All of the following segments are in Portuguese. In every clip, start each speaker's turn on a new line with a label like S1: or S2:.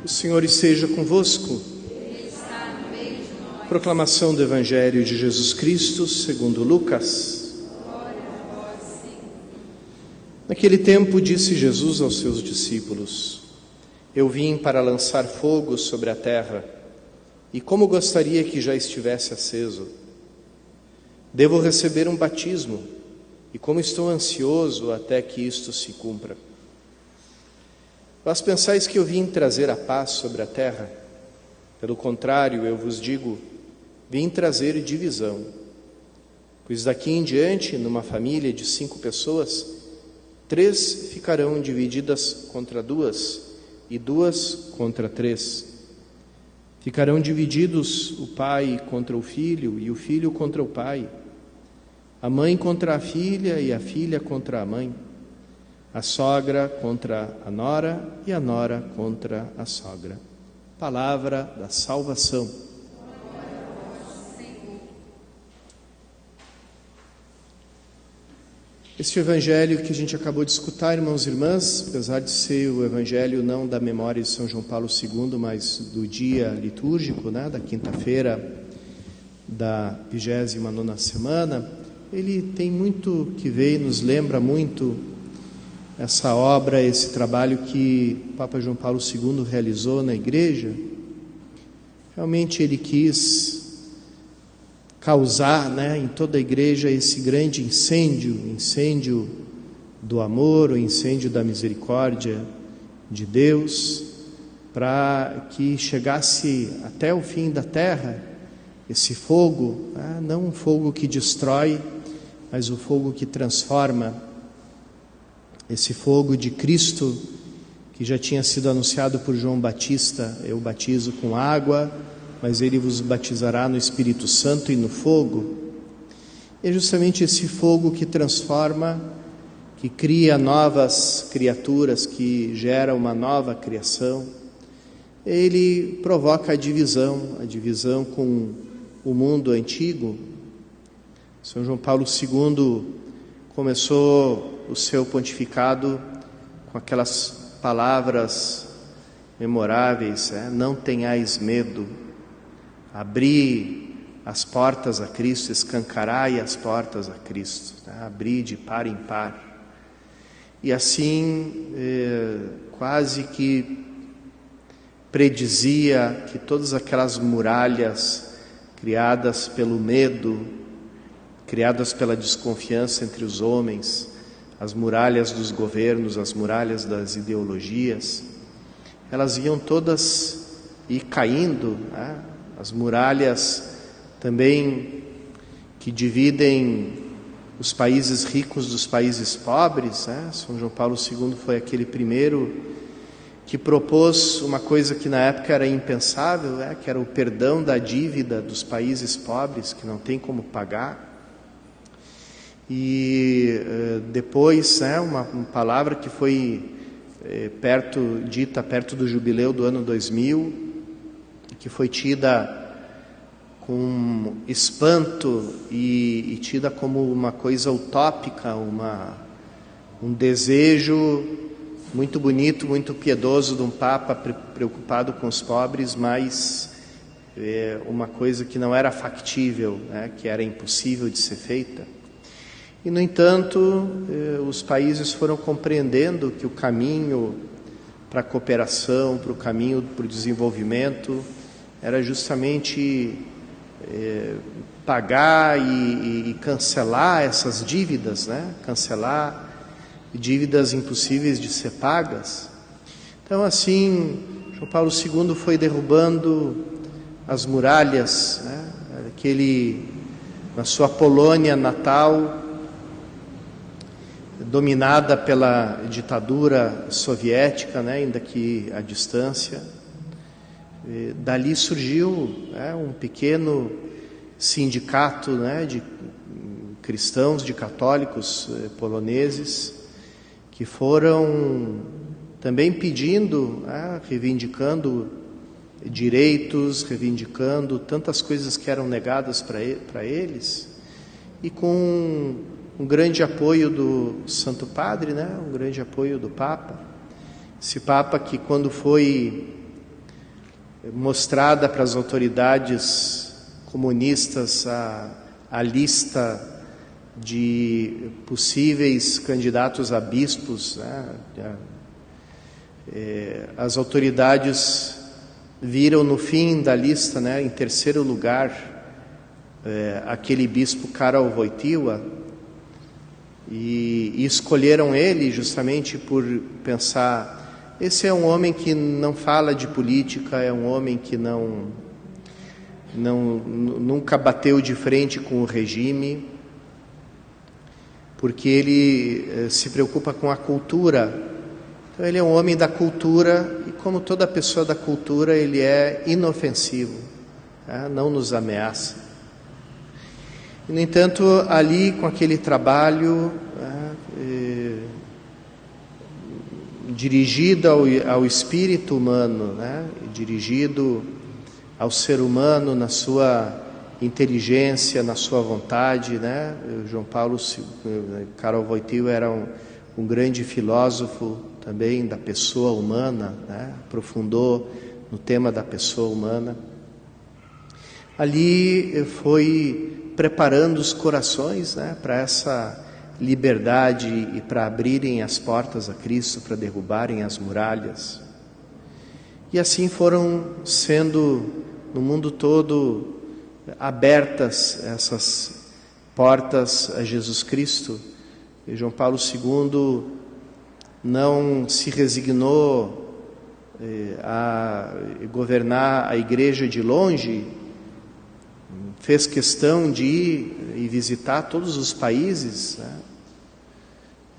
S1: O Senhor esteja convosco.
S2: Ele está no meio de nós.
S1: Proclamação do Evangelho de Jesus Cristo segundo Lucas.
S2: Glória a vós, Senhor.
S1: Naquele tempo disse Jesus aos seus discípulos: Eu vim para lançar fogo sobre a terra, e como gostaria que já estivesse aceso. Devo receber um batismo, e como estou ansioso até que isto se cumpra. Vós pensais que eu vim trazer a paz sobre a terra? Pelo contrário, eu vos digo, vim trazer divisão. Pois daqui em diante, numa família de 5 pessoas, 3 ficarão divididas contra 2, e 2 contra 3. Ficarão divididos o pai contra o filho, e o filho contra o pai, a mãe contra a filha, e a filha contra a mãe, a sogra contra a nora, e a nora contra a sogra. Palavra da salvação. Este evangelho que a gente acabou de escutar, irmãos e irmãs, apesar de ser o evangelho não da memória de São João Paulo II, mas do dia litúrgico, da quinta-feira da 29ª semana, ele tem muito que ver e nos lembra muito essa obra, esse trabalho que o Papa João Paulo II realizou na igreja. Realmente ele quis causar, em toda a igreja esse grande incêndio do amor, o incêndio da misericórdia de Deus, para que chegasse até o fim da terra esse fogo, não um fogo que destrói, mas o fogo que transforma. Esse fogo de Cristo, que já tinha sido anunciado por João Batista: eu batizo com água, mas ele vos batizará no Espírito Santo e no fogo. É justamente esse fogo que transforma, que cria novas criaturas, que gera uma nova criação. Ele provoca a divisão com o mundo antigo. São João Paulo II começou o seu pontificado com aquelas palavras memoráveis: não tenhais medo, abri as portas a Cristo, escancarai as portas a Cristo, abri de par em par. E assim, quase que predizia que todas aquelas muralhas criadas pelo medo, criadas pela desconfiança entre os homens, as muralhas dos governos, as muralhas das ideologias, elas iam todas ir caindo, As muralhas também que dividem os países ricos dos países pobres, São João Paulo II foi aquele primeiro que propôs uma coisa que na época era impensável, que era o perdão da dívida dos países pobres, que não tem como pagar. E depois, uma palavra que foi dita perto do jubileu do ano 2000, que foi tida com espanto e tida como uma coisa utópica, um desejo muito bonito, muito piedoso de um Papa preocupado com os pobres, mas uma coisa que não era factível, que era impossível de ser feita. E, no entanto, os países foram compreendendo que o caminho para a cooperação, para o caminho para o desenvolvimento, era justamente pagar e cancelar essas dívidas, cancelar dívidas impossíveis de ser pagas. Então, assim, João Paulo II foi derrubando as muralhas, na sua Polônia natal, dominada pela ditadura soviética, ainda que à distância. Dali surgiu um pequeno sindicato de cristãos, de católicos poloneses, que foram também pedindo, reivindicando direitos, reivindicando tantas coisas que eram negadas para eles, e com um grande apoio do Santo Padre, um grande apoio do Papa. Esse Papa que, quando foi mostrada para as autoridades comunistas a lista de possíveis candidatos a bispos, né? As autoridades viram no fim da lista, né, em terceiro lugar, aquele bispo Karol Wojtyła, e escolheram ele justamente por pensar: esse é um homem que não fala de política, é um homem que nunca bateu de frente com o regime, porque ele se preocupa com a cultura. Então ele é um homem da cultura, e como toda pessoa da cultura, ele é inofensivo, né? Não nos ameaça. E, no entanto, ali com aquele trabalho, né, dirigido ao espírito humano, né, dirigido ao ser humano na sua inteligência, na sua vontade, né? Karol Wojtyła era um grande filósofo também da pessoa humana, né? Aprofundou no tema da pessoa humana. Ali foi preparando os corações, né, para essa liberdade e para abrirem as portas a Cristo, para derrubarem as muralhas. E assim foram sendo no mundo todo abertas essas portas a Jesus Cristo. E João Paulo II não se resignou a governar a igreja de longe, fez questão de ir e visitar todos os países, né?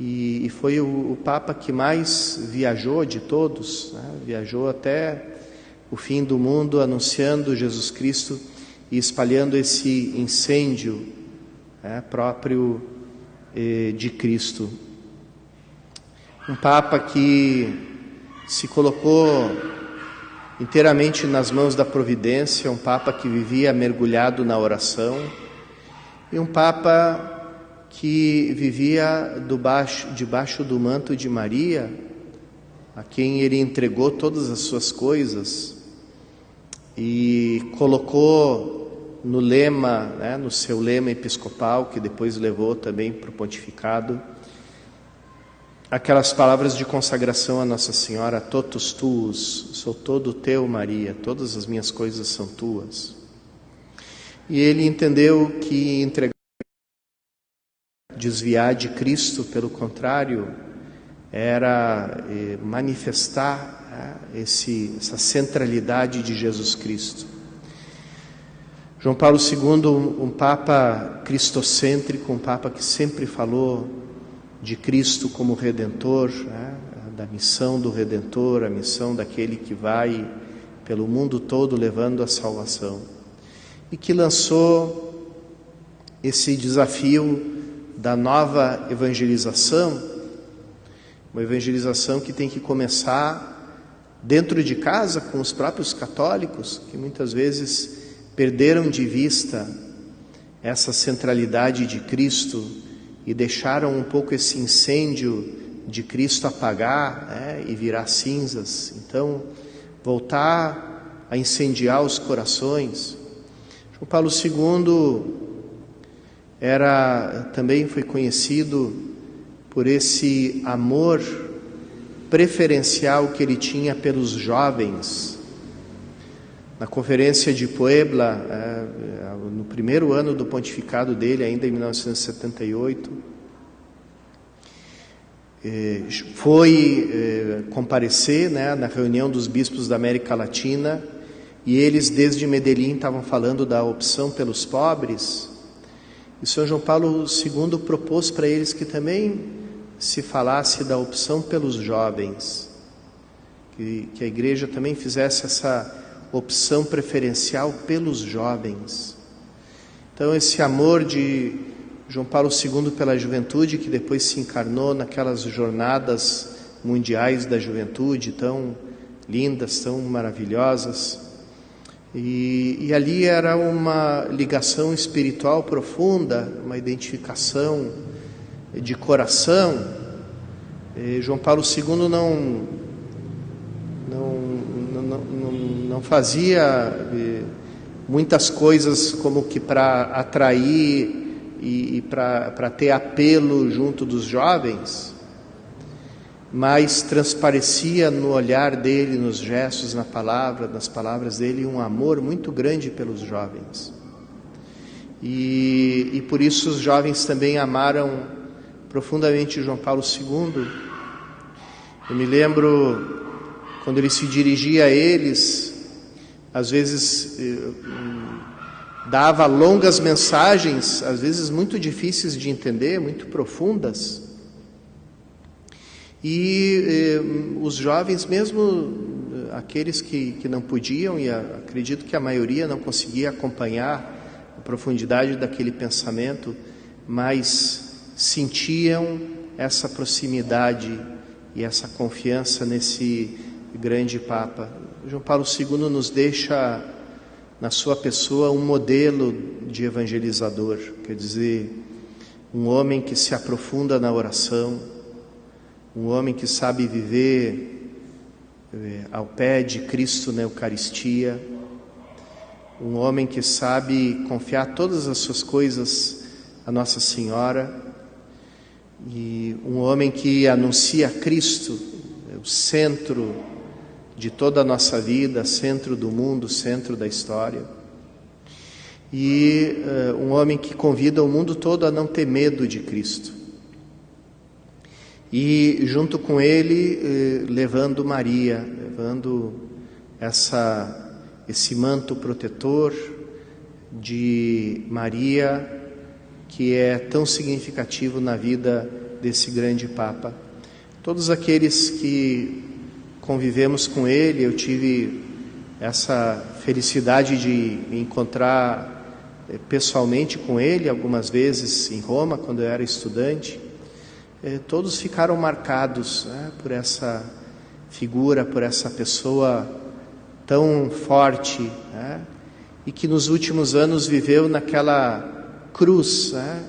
S1: E foi o Papa que mais viajou de todos, né? Viajou até o fim do mundo anunciando Jesus Cristo e espalhando esse incêndio, né, próprio de Cristo. Um Papa que se colocou inteiramente nas mãos da providência, um Papa que vivia mergulhado na oração, e um Papa que vivia debaixo do manto de Maria, a quem ele entregou todas as suas coisas, e colocou no lema, né, no seu lema episcopal, que depois levou também para o pontificado, aquelas palavras de consagração a Nossa Senhora: totus tuus, sou todo teu, Maria, todas as minhas coisas são tuas. E ele entendeu que entregar, desviar de Cristo, pelo contrário, era manifestar, né, essa centralidade de Jesus Cristo. João Paulo II, um Papa cristocêntrico, um Papa que sempre falou de Cristo como Redentor, né, da missão do Redentor, a missão daquele que vai pelo mundo todo levando a salvação, e que lançou esse desafio da nova evangelização, uma evangelização que tem que começar dentro de casa, com os próprios católicos, que muitas vezes perderam de vista essa centralidade de Cristo e deixaram um pouco esse incêndio de Cristo apagar, né, e virar cinzas. Então, voltar a incendiar os corações. João Paulo II também foi conhecido por esse amor preferencial que ele tinha pelos jovens. Na conferência de Puebla, no primeiro ano do pontificado dele, ainda em 1978, foi comparecer, né, na reunião dos bispos da América Latina, e eles desde Medellín estavam falando da opção pelos pobres, e São João Paulo II propôs para eles que também se falasse da opção pelos jovens, que a igreja também fizesse essa opção preferencial pelos jovens. Então esse amor de João Paulo II pela juventude, que depois se encarnou naquelas jornadas mundiais da juventude tão lindas, tão maravilhosas, e ali era uma ligação espiritual profunda, uma identificação de coração. João Paulo II não fazia muitas coisas como que para atrair e para ter apelo junto dos jovens, mas transparecia no olhar dele, nos gestos, nas palavras dele, um amor muito grande pelos jovens. E por isso os jovens também amaram profundamente João Paulo II. Eu me lembro quando ele se dirigia a eles, às vezes dava longas mensagens, às vezes muito difíceis de entender, muito profundas. E os jovens, mesmo aqueles que não podiam, e acredito que a maioria não conseguia acompanhar a profundidade daquele pensamento, mas sentiam essa proximidade e essa confiança nesse grande Papa. João Paulo II nos deixa na sua pessoa um modelo de evangelizador, quer dizer, um homem que se aprofunda na oração, um homem que sabe viver ao pé de Cristo na Eucaristia, um homem que sabe confiar todas as suas coisas a Nossa Senhora, e um homem que anuncia Cristo, o centro de toda a nossa vida, centro do mundo, centro da história. E um homem que convida o mundo todo a não ter medo de Cristo. E junto com ele, levando Maria, levando esse manto protetor de Maria, que é tão significativo na vida desse grande Papa. Todos aqueles que convivemos com ele, eu tive essa felicidade de me encontrar pessoalmente com ele algumas vezes em Roma, quando eu era estudante. Todos ficaram marcados, né, por essa figura, por essa pessoa tão forte, né, e que nos últimos anos viveu naquela cruz, né?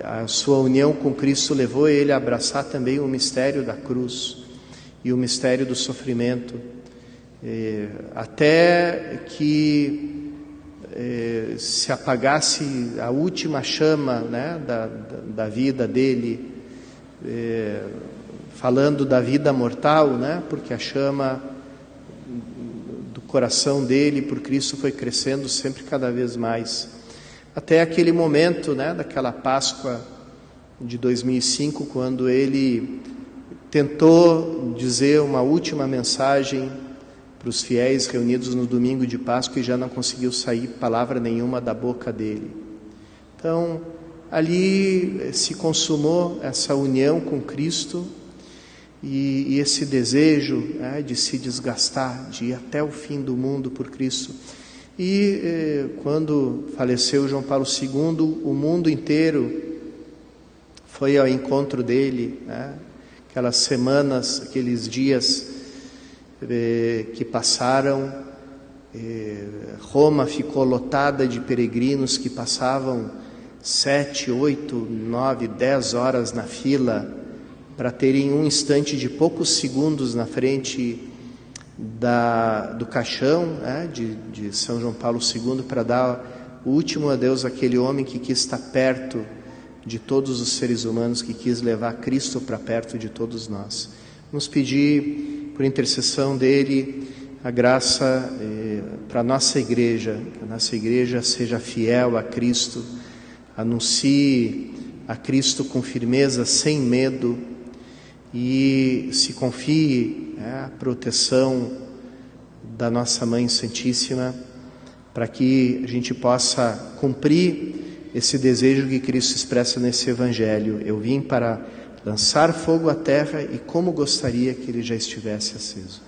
S1: A sua união com Cristo levou ele a abraçar também o mistério da cruz e o mistério do sofrimento, até que se apagasse a última chama, né, da vida dele, falando da vida mortal, né, porque a chama do coração dele por Cristo foi crescendo sempre cada vez mais. Até aquele momento, né, daquela Páscoa de 2005, quando ele tentou dizer uma última mensagem para os fiéis reunidos no domingo de Páscoa e já não conseguiu sair palavra nenhuma da boca dele. Então, ali se consumou essa união com Cristo e esse desejo, né, de se desgastar, de ir até o fim do mundo por Cristo. E quando faleceu João Paulo II, o mundo inteiro foi ao encontro dele, né? Aquelas semanas, aqueles dias que passaram, Roma ficou lotada de peregrinos que passavam 7, 8, 9, 10 horas na fila para terem um instante de poucos segundos na frente do caixão, né, de São João Paulo II, para dar o último adeus àquele homem que quis estar perto de todos os seres humanos, que quis levar Cristo para perto de todos nós. Vamos pedir, por intercessão dele, a graça para a nossa igreja, que a nossa igreja seja fiel a Cristo, anuncie a Cristo com firmeza, sem medo, e se confie, né, a proteção da nossa Mãe Santíssima, para que a gente possa cumprir esse desejo que Cristo expressa nesse Evangelho. Eu vim para lançar fogo à terra e como gostaria que ele já estivesse aceso.